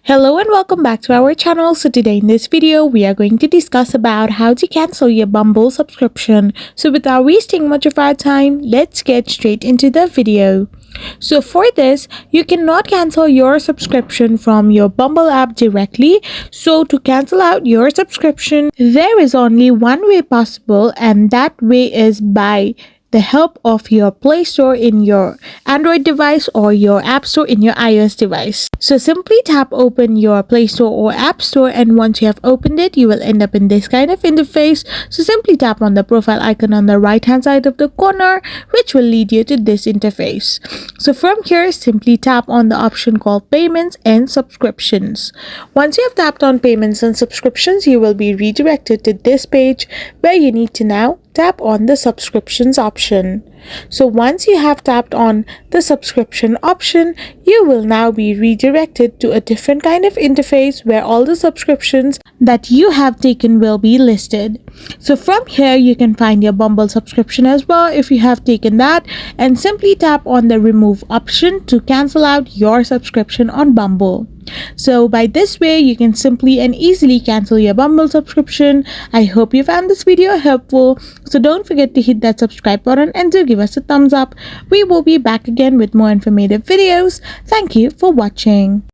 Hello and welcome back to our channel. So today in this video, we are going to discuss about how to cancel your Bumble subscription. So without wasting much of our time, let's get straight into the video. So for this, you cannot cancel your subscription from your Bumble app directly. So to cancel out your subscription, there is only one way possible, and that way is by the help of your Play Store in your Android device or your App Store in your iOS device. So simply tap open your Play Store or App Store, and once you have opened it, you will end up in this kind of interface. So simply tap on the profile icon on the right hand side of the corner, which will lead you to this interface. So from here, simply tap on the option called Payments and Subscriptions. Once you have tapped on Payments and Subscriptions, you will be redirected to this page where you need to now tap on the subscriptions option. So once you have tapped on the subscription option, you will now be redirected to a different kind of interface where all the subscriptions that you have taken will be listed. So from here, you can find your Bumble subscription as well if you have taken that, and simply tap on the remove option to cancel out your subscription on Bumble. So by this way, you can simply and easily cancel your Bumble subscription. I hope you found this video helpful. So don't forget to hit that subscribe button and do give us a thumbs up. We will be back again with more informative videos. Thank you for watching.